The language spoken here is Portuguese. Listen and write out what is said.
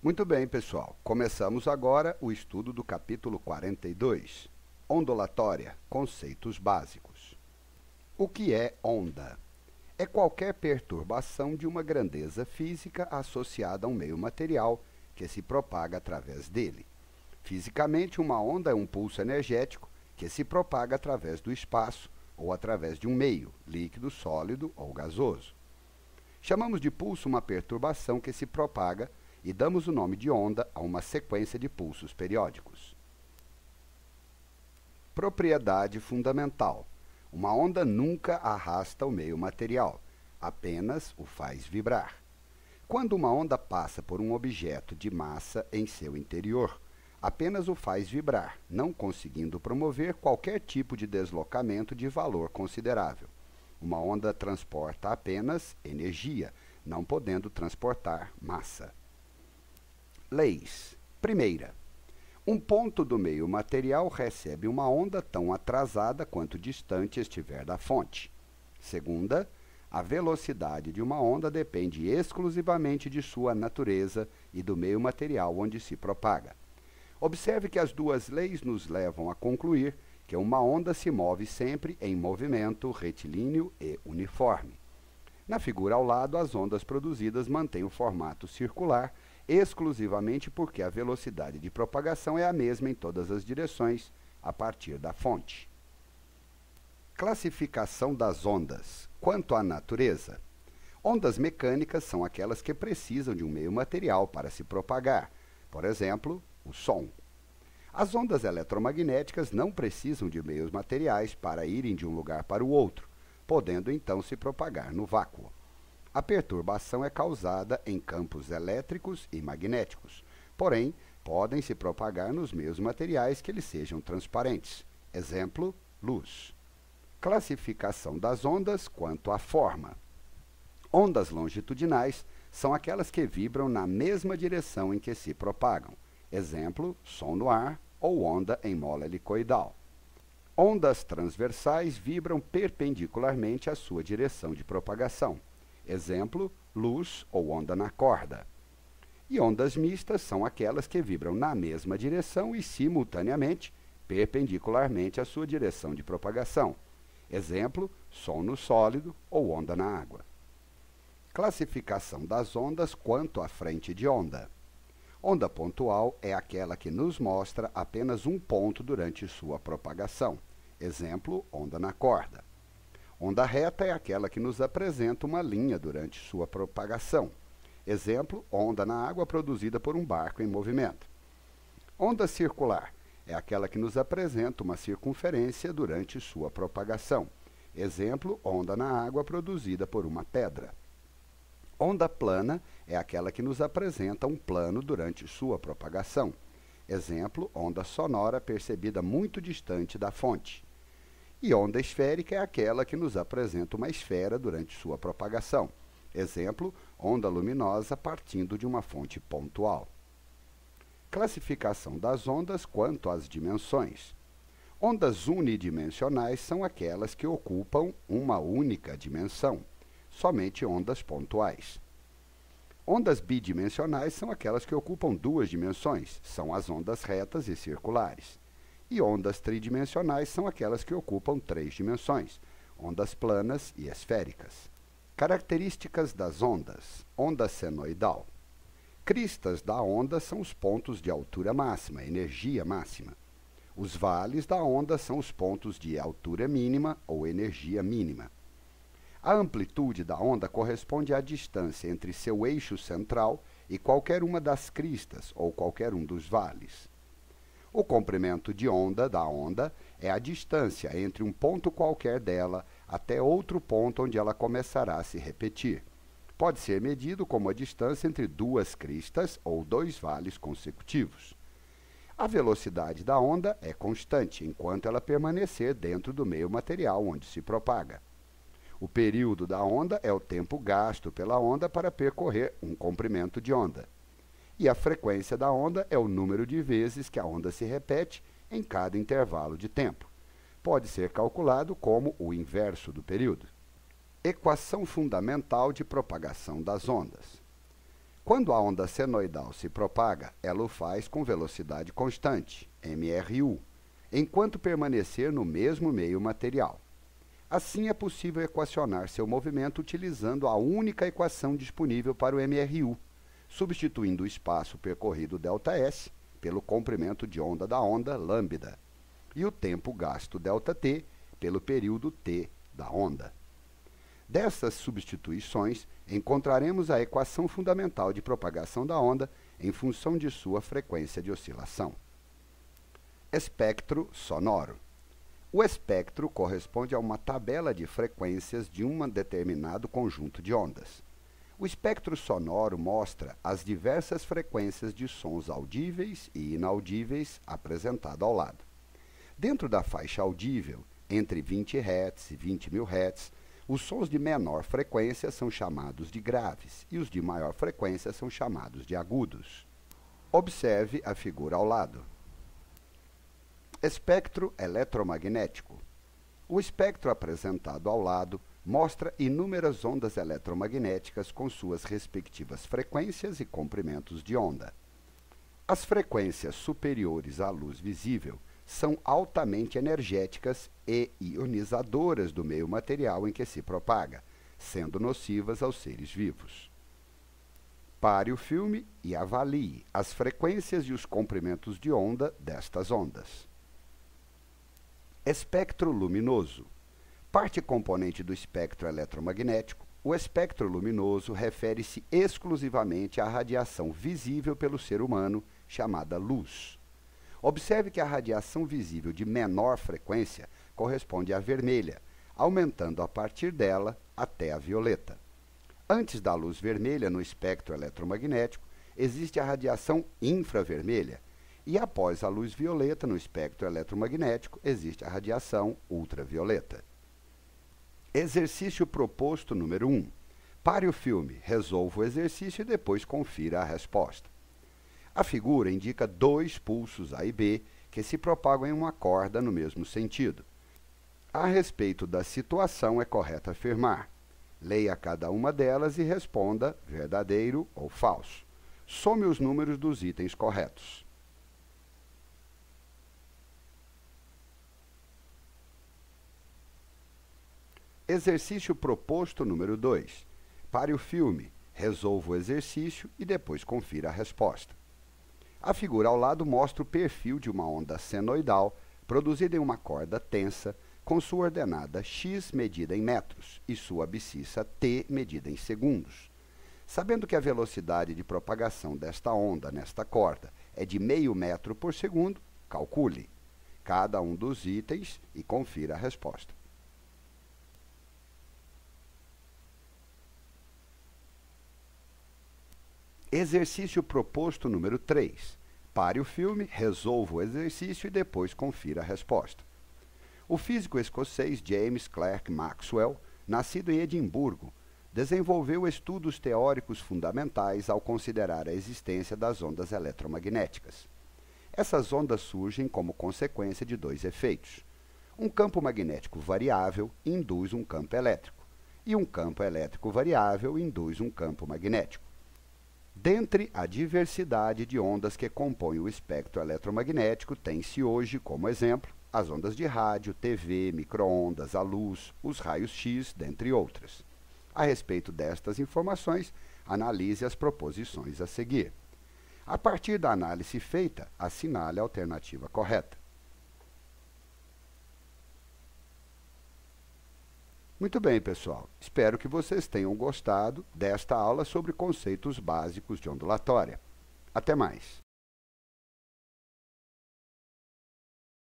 Muito bem, pessoal. Começamos agora o estudo do capítulo 42, Ondulatória, conceitos básicos. O que é onda? É qualquer perturbação de uma grandeza física associada a um meio material que se propaga através dele. Fisicamente, uma onda é um pulso energético que se propaga através do espaço ou através de um meio, líquido, sólido ou gasoso. Chamamos de pulso uma perturbação que se propaga e damos o nome de onda a uma sequência de pulsos periódicos. Propriedade fundamental. Uma onda nunca arrasta o meio material, apenas o faz vibrar. Quando uma onda passa por um objeto de massa em seu interior, apenas o faz vibrar, não conseguindo promover qualquer tipo de deslocamento de valor considerável. Uma onda transporta apenas energia, não podendo transportar massa. Leis. Primeira. Um ponto do meio material recebe uma onda tão atrasada quanto distante estiver da fonte. Segunda. A velocidade de uma onda depende exclusivamente de sua natureza e do meio material onde se propaga. Observe que as duas leis nos levam a concluir que uma onda se move sempre em movimento retilíneo e uniforme. Na figura ao lado, as ondas produzidas mantêm o formato circular exclusivamente porque a velocidade de propagação é a mesma em todas as direções a partir da fonte. Classificação das ondas. Quanto à natureza, ondas mecânicas são aquelas que precisam de um meio material para se propagar, por exemplo, o som. As ondas eletromagnéticas não precisam de meios materiais para irem de um lugar para o outro, podendo então se propagar no vácuo. A perturbação é causada em campos elétricos e magnéticos, porém, podem se propagar nos meios materiais que eles sejam transparentes. Exemplo, luz. Classificação das ondas quanto à forma. Ondas longitudinais são aquelas que vibram na mesma direção em que se propagam. Exemplo, som no ar ou onda em mola helicoidal. Ondas transversais vibram perpendicularmente à sua direção de propagação. Exemplo, luz ou onda na corda. E ondas mistas são aquelas que vibram na mesma direção e simultaneamente perpendicularmente à sua direção de propagação. Exemplo, som no sólido ou onda na água. Classificação das ondas quanto à frente de onda. Onda pontual é aquela que nos mostra apenas um ponto durante sua propagação. Exemplo, onda na corda. Onda reta é aquela que nos apresenta uma linha durante sua propagação. Exemplo, onda na água produzida por um barco em movimento. Onda circular é aquela que nos apresenta uma circunferência durante sua propagação. Exemplo, onda na água produzida por uma pedra. Onda plana é aquela que nos apresenta um plano durante sua propagação. Exemplo, onda sonora percebida muito distante da fonte. E onda esférica é aquela que nos apresenta uma esfera durante sua propagação. Exemplo, onda luminosa partindo de uma fonte pontual. Classificação das ondas quanto às dimensões. Ondas unidimensionais são aquelas que ocupam uma única dimensão, somente ondas pontuais. Ondas bidimensionais são aquelas que ocupam duas dimensões, são as ondas retas e circulares. E ondas tridimensionais são aquelas que ocupam três dimensões, ondas planas e esféricas. Características das ondas. Onda senoidal. Cristas da onda são os pontos de altura máxima, energia máxima. Os vales da onda são os pontos de altura mínima ou energia mínima. A amplitude da onda corresponde à distância entre seu eixo central e qualquer uma das cristas ou qualquer um dos vales. O comprimento de onda da onda é a distância entre um ponto qualquer dela até outro ponto onde ela começará a se repetir. Pode ser medido como a distância entre duas cristas ou dois vales consecutivos. A velocidade da onda é constante enquanto ela permanecer dentro do meio material onde se propaga. O período da onda é o tempo gasto pela onda para percorrer um comprimento de onda. E a frequência da onda é o número de vezes que a onda se repete em cada intervalo de tempo. Pode ser calculado como o inverso do período. Equação fundamental de propagação das ondas. Quando a onda senoidal se propaga, ela o faz com velocidade constante, mRu, enquanto permanecer no mesmo meio material. Assim, é possível equacionar seu movimento utilizando a única equação disponível para o mRu, substituindo o espaço percorrido ΔS pelo comprimento de onda da onda, lambda, e o tempo gasto ΔT pelo período t da onda. Dessas substituições, encontraremos a equação fundamental de propagação da onda em função de sua frequência de oscilação. Espectro sonoro. O espectro corresponde a uma tabela de frequências de um determinado conjunto de ondas. O espectro sonoro mostra as diversas frequências de sons audíveis e inaudíveis apresentado ao lado. Dentro da faixa audível, entre 20 Hz e 20.000 Hz, os sons de menor frequência são chamados de graves e os de maior frequência são chamados de agudos. Observe a figura ao lado. Espectro eletromagnético. O espectro apresentado ao lado mostra inúmeras ondas eletromagnéticas com suas respectivas frequências e comprimentos de onda. As frequências superiores à luz visível são altamente energéticas e ionizadoras do meio material em que se propaga, sendo nocivas aos seres vivos. Pare o filme e avalie as frequências e os comprimentos de onda destas ondas. Espectro luminoso. Parte componente do espectro eletromagnético, o espectro luminoso refere-se exclusivamente à radiação visível pelo ser humano, chamada luz. Observe que a radiação visível de menor frequência corresponde à vermelha, aumentando a partir dela até a violeta. Antes da luz vermelha no espectro eletromagnético, existe a radiação infravermelha, e após a luz violeta no espectro eletromagnético, existe a radiação ultravioleta. Exercício proposto número 1. Pare o filme, resolva o exercício e depois confira a resposta. A figura indica dois pulsos A e B que se propagam em uma corda no mesmo sentido. A respeito da situação, é correto afirmar. Leia cada uma delas e responda verdadeiro ou falso. Some os números dos itens corretos. Exercício proposto número 2. Pare o filme, resolva o exercício e depois confira a resposta. A figura ao lado mostra o perfil de uma onda senoidal produzida em uma corda tensa com sua ordenada x medida em metros e sua abscissa t medida em segundos. Sabendo que a velocidade de propagação desta onda nesta corda é de meio metro por segundo, calcule cada um dos itens e confira a resposta. Exercício proposto número 3. Pare o filme, resolva o exercício e depois confira a resposta. O físico escocês James Clerk Maxwell, nascido em Edimburgo, desenvolveu estudos teóricos fundamentais ao considerar a existência das ondas eletromagnéticas. Essas ondas surgem como consequência de dois efeitos. Um campo magnético variável induz um campo elétrico, e um campo elétrico variável induz um campo magnético. Dentre a diversidade de ondas que compõem o espectro eletromagnético, tem-se hoje, como exemplo, as ondas de rádio, TV, micro-ondas, a luz, os raios X, dentre outras. A respeito destas informações, analise as proposições a seguir. A partir da análise feita, assinale a alternativa correta. Muito bem, pessoal. Espero que vocês tenham gostado desta aula sobre conceitos básicos de ondulatória. Até mais!